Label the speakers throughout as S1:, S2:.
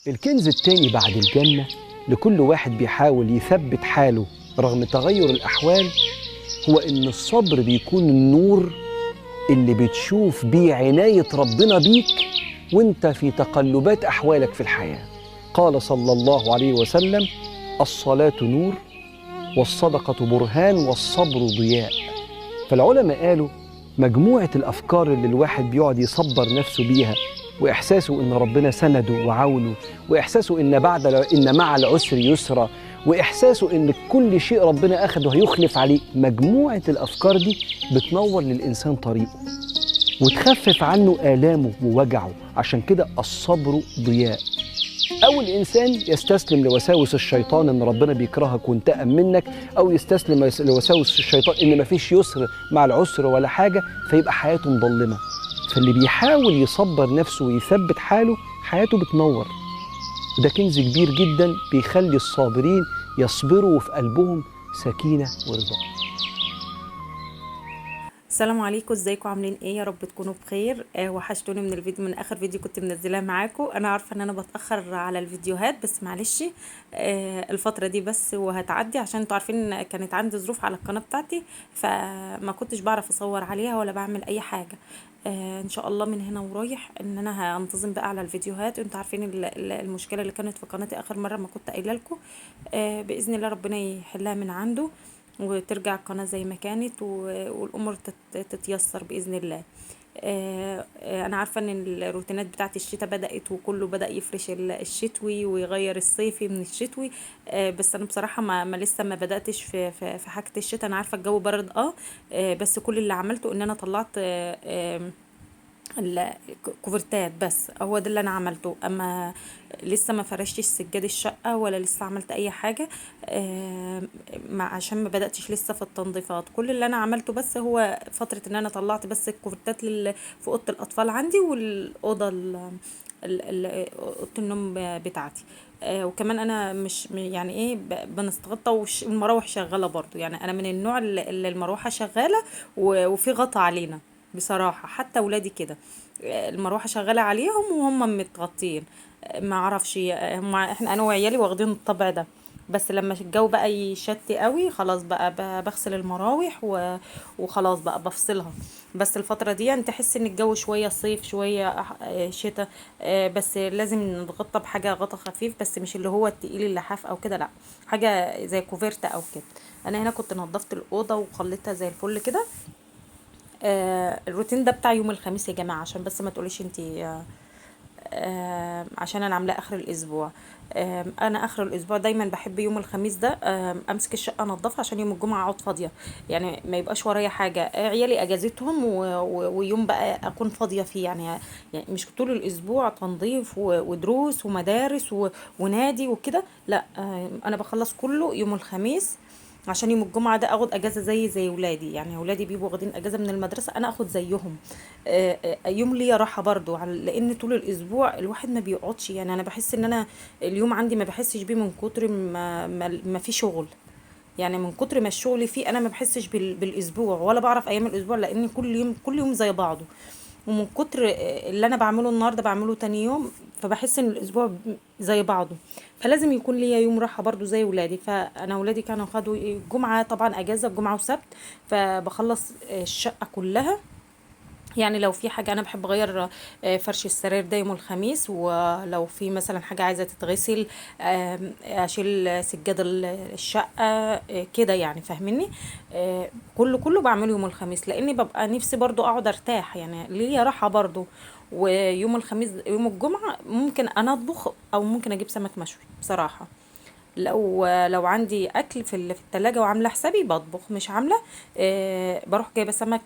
S1: الكنز التاني بعد الجنة لكل واحد بيحاول يثبت حاله رغم تغير الأحوال هو إن الصبر بيكون النور اللي بتشوف بيه عناية ربنا بيك وانت في تقلبات أحوالك في الحياة. قال صلى الله عليه وسلم: الصلاة نور والصدقة برهان والصبر ضياء. فالعلماء قالوا مجموعة الأفكار اللي الواحد بيقعد يصبر نفسه بيها وإحساسه إن ربنا سنده وعونه، وإحساسه إن مع العسر يسرا، وإحساسه إن كل شيء ربنا أخده هيخلف عليه، مجموعة الأفكار دي بتنور للإنسان طريقه وتخفف عنه آلامه ووجعه. عشان كده الصبر ضياء. أو الإنسان يستسلم لوساوس الشيطان إن ربنا بيكرهك وانتقم منك، أو يستسلم لوساوس الشيطان إن مفيش يسر مع العسر ولا حاجة، فيبقى حياته مظلمة. فاللي بيحاول يصبر نفسه ويثبت حاله حياته بتنور، وده كنز كبير جدا بيخلي الصابرين يصبروا وفي قلبهم سكينة ورضا.
S2: السلام عليكم، ازيكم؟ عاملين ايه؟ يا رب تكونوا بخير. وحشتوني من الفيديو، من اخر فيديو كنت منزلاه معاكم. انا عارفه ان انا بتاخر على الفيديوهات، بس معلش الفتره دي بس وهتعدي، عشان انتوا عارفين كانت عندي ظروف على القناه بتاعتي، فما كنتش بعرف اصور عليها ولا بعمل اي حاجه. ان شاء الله من هنا ورايح ان انا هنتظم بقى على الفيديوهات. انتوا عارفين المشكله اللي كانت في قناتي اخر مره ما كنت قايله لكم. باذن الله ربنا يحلها من عنده وترجع القناة زي ما كانت والأمور تتيسر بإذن الله. أنا عارفة إن الروتينات بتاعت الشتاء بدأت وكله بدأ يفرش الشتوي ويغير الصيفي من الشتوي. بس أنا بصراحة ما لسه ما بدأتش في حاجة الشتاء. أنا عارفة الجو برد بس كل اللي عملته إن أنا طلعت الكوفرتات، بس هو ده اللي انا عملته. اما لسه ما فرشتش سجاد الشقه ولا لسه عملت اي حاجه. عشان ما بداتش لسه في التنظيفات. كل اللي انا عملته بس هو فتره ان انا طلعت بس الكوفرتات في اوضه الاطفال عندي، والاوضه اوضه النوم بتاعتي. وكمان انا مش يعني ايه بنستغطى والمراوح شغاله برضو. يعني انا من النوع اللي المروحه شغاله وفي غطا علينا بصراحة. حتى ولادي كده المروحة شغالة عليهم وهم متغطين. ما اعرفش احنا انا وعيالي واخدين الطبع ده. بس لما الجو بقى يشتي قوي خلاص بقى بغسل المراوح وخلاص بقى بفصلها. بس الفترة دي يعني تحس ان الجو شوية صيف شوية شتاء. بس لازم نتغطى بحاجة غطا خفيف، بس مش اللي هو التقيل اللحاف او كده، لا، حاجة زي كوفرتة او كده. انا هنا كنت نظفت الأوضة وخليتها زي الفل كده. الروتين ده بتاع يوم الخميس يا جماعة، عشان بس ما تقوليش انتي عشان انا عاملاه اخر الاسبوع. انا اخر الاسبوع دايما بحب يوم الخميس ده امسك الشقه انضفها، عشان يوم الجمعه اقعد فاضيه. يعني ما يبقاش ورايا حاجه. عيالي اجازتهم ويوم بقى اكون فاضيه فيه. يعني مش طول الاسبوع تنظيف ودروس ومدارس ونادي وكده، لا. انا بخلص كله يوم الخميس، عشان يوم الجمعة ده اخد اجازة زي ولادي. يعني ولادي بيبقوا واخدين اجازة من المدرسة، انا اخد زيهم. يوم ليا راحة برضو، لان طول الاسبوع الواحد ما بيقعدش. يعني انا بحس ان انا اليوم عندي ما بحسش بيه من كتر ما في شغل. يعني من كتر ما الشغل فيه انا ما بحسش بالاسبوع، ولا بعرف ايام الاسبوع، لان كل يوم زي بعضه. ومن كتر اللي انا بعمله النهارده بعمله تاني يوم، فبحس ان الاسبوع زي بعضه. فلازم يكون ليا يوم راحه برضو زي ولادي. فانا ولادي كانوا خدوا الجمعه طبعا اجازه، الجمعه وسبت. فبخلص الشقه كلها. يعني لو في حاجة أنا بحب أغير فرش السراير ده يوم الخميس. ولو في مثلا حاجة عايزة تتغسل أشيل سجاد الشقة كده، يعني فاهميني. كله بعمله يوم الخميس، لأني ببقى نفسي برضو أقعد أرتاح، يعني ليا راحة برضو. ويوم الخميس يوم الجمعة ممكن أنا أطبخ أو ممكن أجيب سمك مشوي بصراحة. لو عندي اكل في التلاجة وعامله حسابي بطبخ، مش عامله بروح جايبه سمك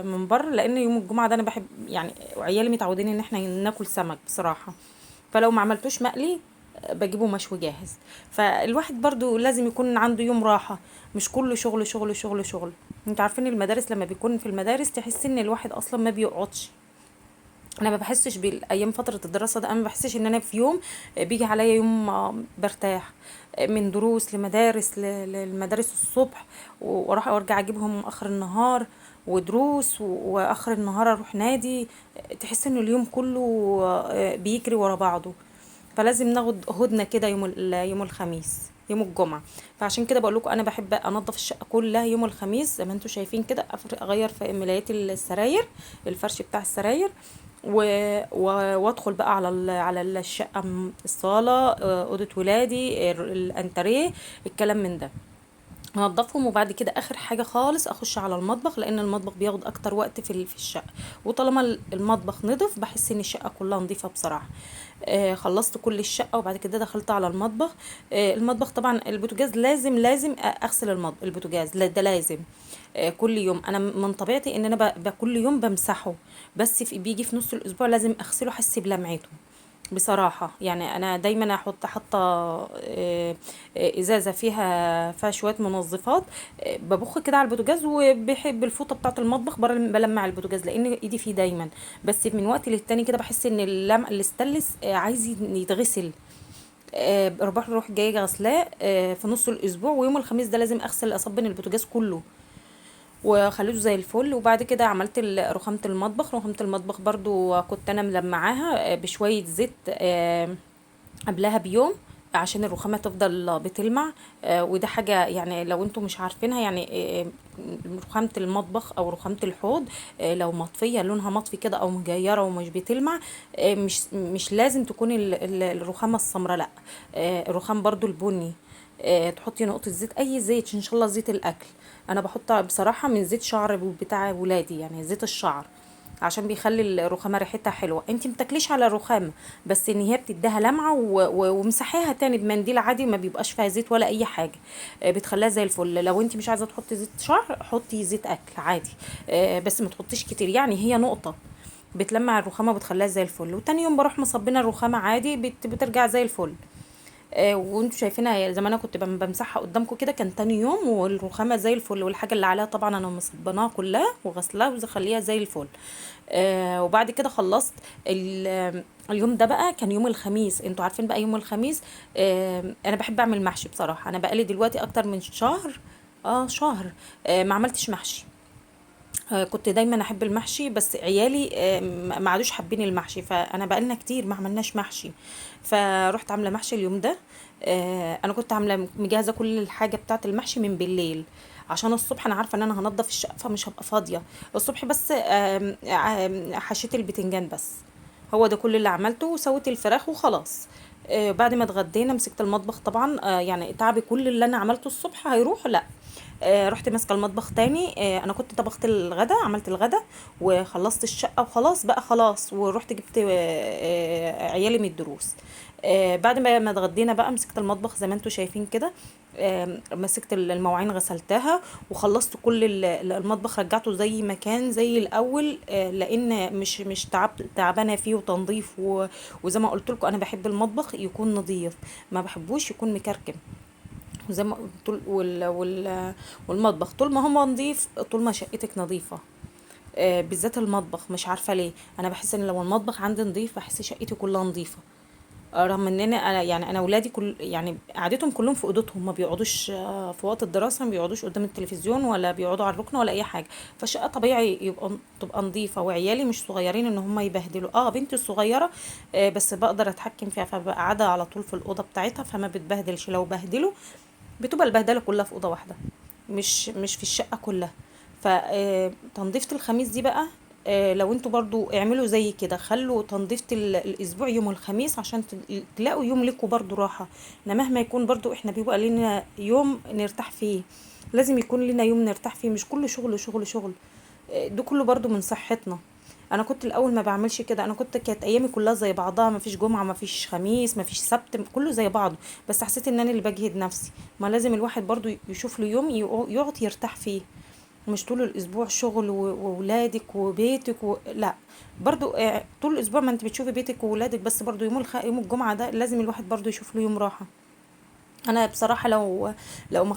S2: من بره. لان يوم الجمعه ده انا بحب، يعني عيالي متعودين ان احنا ناكل سمك بصراحه. فلو ما عملتوش مقلي بجيبه مشوي جاهز. فالواحد برضو لازم يكون عنده يوم راحه، مش كله شغل شغل شغل شغل. انت عارفين المدارس لما بيكون في المدارس تحس ان الواحد اصلا ما بيقعدش. انا ما بحسش بالايام فتره الدراسه ده، انا ما بحسش ان انا في يوم بيجي عليا يوم برتاح. من دروس لمدارس للمدارس الصبح، واروح وارجع اجيبهم اخر النهار، ودروس واخر النهار اروح نادي. تحس ان اليوم كله بيجري ورا بعضه. فلازم ناخد هدنه كده يوم الخميس، يوم الجمعه. فعشان كده بقول لكم انا بحب انضف الشقه كلها يوم الخميس زي ما انتم شايفين كده، اغير في ملايات السراير، الفرش بتاع السراير، و... وادخل بقى على الشقه، الصاله، اوضه ولادي، الانتريه، الكلام من ده، انضفهم. وبعد كده اخر حاجه خالص اخش على المطبخ، لان المطبخ بياخد اكتر وقت في الشقه. وطالما المطبخ نضف بحس ان الشقه كلها نظيفه بصراحه. خلصت كل الشقه وبعد كده دخلت على المطبخ. المطبخ طبعا البوتاجاز لازم اغسل البوتاجاز، ده لازم. كل يوم انا من طبيعتي ان انا كل يوم بمسحه، بس بيجي في نص الاسبوع لازم اغسله، احس بلمعته بصراحة. يعني أنا دايما حاطة إزازة فيها شوية منظفات، ببخ كده على البوتاجاز، وبحب الفوطة بتاعة المطبخ بلمع البوتاجاز لأن إيدي فيه دايما. بس من وقت للتاني كده بحس إن الاستانلس عايز يتغسل. بروح جاية غسلاه في نص الأسبوع، ويوم الخميس ده لازم أغسل أصبن البوتاجاز كله وخليته زي الفل. وبعد كده عملت رخامة المطبخ برضو كنت انا ملمعاها بشوية زيت قبلها بيوم عشان الرخامة تفضل بتلمع. وده حاجة يعني لو انتم مش عارفينها، يعني رخامة المطبخ او رخامة الحوض لو مطفية لونها مطفي كده او مجيرة ومش بتلمع، مش لازم تكون الرخامة السمراء، لا، الرخام برضو البني. تحطي نقطة زيت، اي زيت ان شاء الله، زيت الاكل. انا بحطها بصراحة من زيت شعر بتاع ولادي، يعني زيت الشعر، عشان بيخلي الرخامه ريحتها حلوه. انت متاكليش على الرخامه، بس ان هي بتديها لمعه، ومسحيها تاني بمنديل عادي ما بيبقاش فيها زيت ولا اي حاجه، بتخليها زي الفل. لو انت مش عايزه تحطي زيت شعر حطي زيت اكل عادي، بس ما تحطيش كتير، يعني هي نقطه بتلمع الرخامه وبتخليها زي الفل. وتاني يوم بروح مصبنه الرخامه عادي، بترجع زي الفل. وانتوا شايفينها زي ما انا كنت بمسحها قدامكم كده، كان تاني يوم والرخامه زي الفل، والحاجه اللي عليها طبعا انا مصبناها كلها وغسلاها وخليها زي الفل. وبعد كده خلصت اليوم ده بقى كان يوم الخميس. انتوا عارفين بقى يوم الخميس انا بحب اعمل محشي بصراحه. انا بقالي دلوقتي اكتر من شهر، شهر ما عملتش محشي. كنت دايما احب المحشي، بس عيالي ما عادوش حابين المحشي، فانا بقالنا كتير ما عملناش محشي. فرحت عامله محشي اليوم ده. انا كنت عامله مجهزه كل الحاجه بتاعه المحشي من بالليل، عشان الصبح انا عارفه ان انا هنضف الشقه فمش هبقى فاضيه الصبح. بس حشيت البتنجان بس، هو ده كل اللي عملته، وسويت الفراخ وخلاص. بعد ما اتغدينا مسكت المطبخ طبعا، يعني تعبي كل اللي انا عملته الصبح هيروح، لا. رحت ماسكه المطبخ تاني. انا كنت طبخت الغدا، عملت الغدا وخلصت الشقه وخلاص بقى خلاص، ورحت جبت عيالي من الدروس. بعد ما اتغدينا بقى مسكت المطبخ زي ما انتم شايفين كده. مسكت المواعين غسلتها وخلصت كل المطبخ، رجعته زي ما كان زي الاول، لان مش تعبانه فيه وتنظيف، وزي ما قلت لكم انا بحب المطبخ يكون نظيف، ما بحبوش يكون مكركب. وزي ما طول والمطبخ طول ما هو نظيف طول ما شقتك نظيفه. بالذات المطبخ مش عارفه ليه، انا بحس ان لو المطبخ عندي نظيف بحس شقتي كلها نظيفه. رغم ان انا يعني انا اولادي كل يعني قعدتهم كلهم في اوضتهم، ما بيقعدوش في وقت الدراسه ما بيقعدوش قدام التلفزيون ولا بيقعدوا على الركنه ولا اي حاجه. فالشقه طبيعي تبقى نظيفه، وعيالي مش صغيرين ان هم يبهدلوا. بنتي الصغيره بس بقدر اتحكم فيها، فبقى قاعده على طول في الاوضه بتاعتها فما بتبهدلش. لو بهدلوا بتبقى البهدله كلها في اوضه واحده، مش في الشقه كلها. فتنظيفة الخميس دي بقى، لو انتوا برضو اعملوا زي كده، خلوا تنظيفة الاسبوع يوم الخميس عشان تلاقوا يوم لكم برضو راحة. احنا مهما يكون برضو احنا بيبقى لنا يوم نرتاح فيه، لازم يكون لنا يوم نرتاح فيه، مش كل شغل شغل شغل. ده كله برضو من صحتنا. انا كنت الاول ما بعملش كده، انا كانت ايامي كلها زي بعضها، ما فيش جمعه ما فيش خميس ما فيش سبت، كله زي بعضه. بس حسيت ان انا اللي بجهد نفسي. ما لازم الواحد برضو يشوف له يوم يقعد يرتاح فيه، مش طول الاسبوع شغل وولادك وبيتك لا. برضو طول الاسبوع ما انت بتشوفي بيتك وولادك بس، برضو يوم الجمعه ده لازم الواحد برضو يشوف له يوم راحه. انا بصراحه لو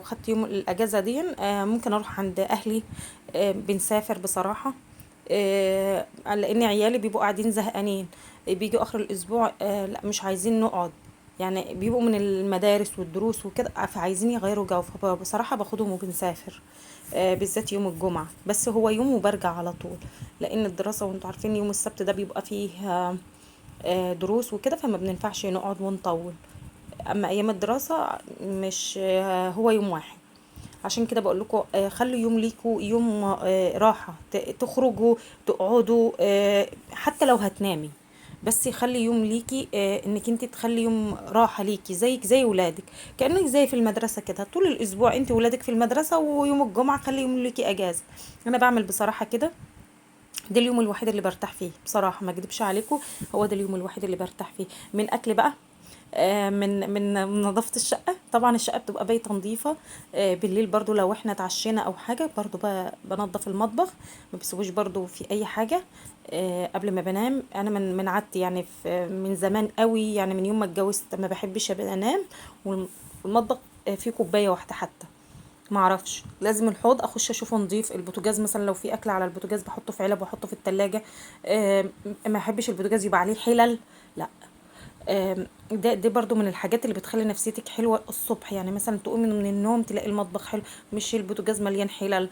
S2: خدت يوم الاجازه دي ممكن اروح عند اهلي. بنسافر بصراحه، لان عيالي بيبقوا قاعدين زهقانين، بيجوا اخر الاسبوع لا مش عايزين نقعد، يعني بيبقوا من المدارس والدروس وكده فعايزين يغيروا جو، فبصراحه باخدهم وبنسافر. بالذات يوم الجمعه، بس هو يوم وبرجع على طول، لان الدراسه وانتوا عارفين يوم السبت ده بيبقى فيه دروس وكده، فما بننفعش نقعد ونطول. اما ايام الدراسة مش هو يوم واحد. عشان كده بقول لكم خلوا يوم ليكوا، يوم راحة، تخرجوا، تقعدوا، حتى لو هتنامي، بس خلي يوم ليكي، انك انت تخلي يوم راحة ليكي زيك زي ولادك. كأنك زي في المدرسة كده، طول الاسبوع انت ولادك في المدرسة، ويوم الجمعة خلي يوم ليكي اجازة. انا بعمل بصراحة كده. ده اليوم الوحيد اللي برتاح فيه بصراحة، ما اكدبش عليكم. هو ده اليوم الوحيد اللي برتاح فيه. من اكل بقى، من نظافة الشقة. طبعا الشقة بتبقى بايته نظيفة. بالليل برضو لو احنا اتعشينا او حاجة، برضو بنظف المطبخ. ما بسيبوش برضو في اي حاجة. قبل ما بنام انا من عادتي، يعني من زمان قوي، يعني من يوم ما اتجوزت ما بحبش ابقى انام والمطبخ فيه كوباية واحدة حتى. ما اعرفش، لازم الحوض اخش اشوفه نظيف. البوتاجاز مثلا لو في اكل على البوتاجاز بحطه في علب واحطه في التلاجة. ما احبش البوتاجاز يبقى عليه حلل، لا. ده برضو من الحاجات اللي بتخلي نفسيتك حلوة الصبح. يعني مثلا تقومي من النوم تلاقي المطبخ حلو، مش البوتاجاز مليان حلل،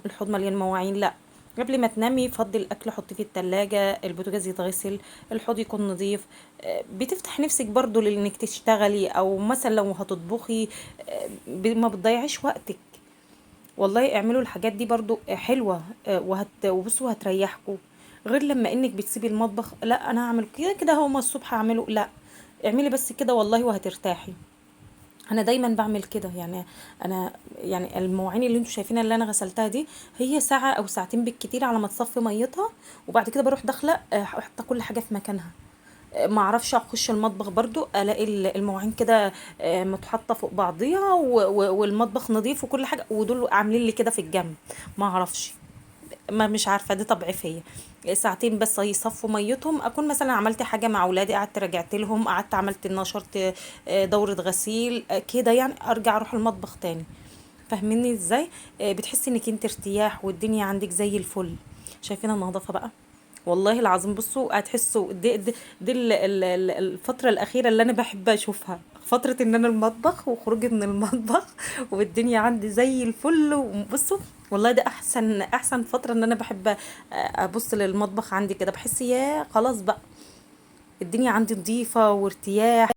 S2: الحوض مليان مواعين، لا. قبل ما تنامي فضي الاكل حطيه في التلاجة، البوتاجاز يتغسل، الحوض يكون نظيف. بتفتح نفسك برضو لانك تشتغلي، او مثلا لو هتطبخي ما بتضيعيش وقتك. والله اعملوا الحاجات دي برضو حلوة. وبصوا هتريحكوا. غير لما انك بتسيبي المطبخ، لا انا هعمل كده كده، هما الصبح هعمله، لا. اعملي بس كده والله وهترتاحي. انا دايما بعمل كده يعني. انا يعني المواعين اللي انتوا شايفينها اللي انا غسلتها دي، هي ساعة او ساعتين بالكتير على ما تصفي ميتها. وبعد كده بروح داخلة حاطة كل حاجة في مكانها. ما اعرفش اخش المطبخ برضو الاقي المواعين كده متحطه فوق بعضيها، والمطبخ نظيف وكل حاجه، ودول عاملين لي كده في الجنب. ما اعرفش. ما مش عارفه، دي طبع فيا. ساعتين بس يصفوا ميتهم، اكون مثلا عملت حاجه مع اولادي، قعدت رجعت لهم، قعدت عملت نشرت دوره غسيل كده، يعني ارجع اروح المطبخ تاني. فاهميني ازاي؟ بتحسي انك انت ارتياح والدنيا عندك زي الفل. شايفين النظافه بقى؟ والله العظيم بصوا هتحسوا دي الفترة الأخيرة اللي أنا بحب أشوفها، فترة إن أنا المطبخ وخروجي من المطبخ والدنيا عندي زي الفل. وبصوا والله ده أحسن فترة إن أنا بحب أبص للمطبخ عندي كده، بحس يا خلاص بقى الدنيا عندي نظيفة وارتياح.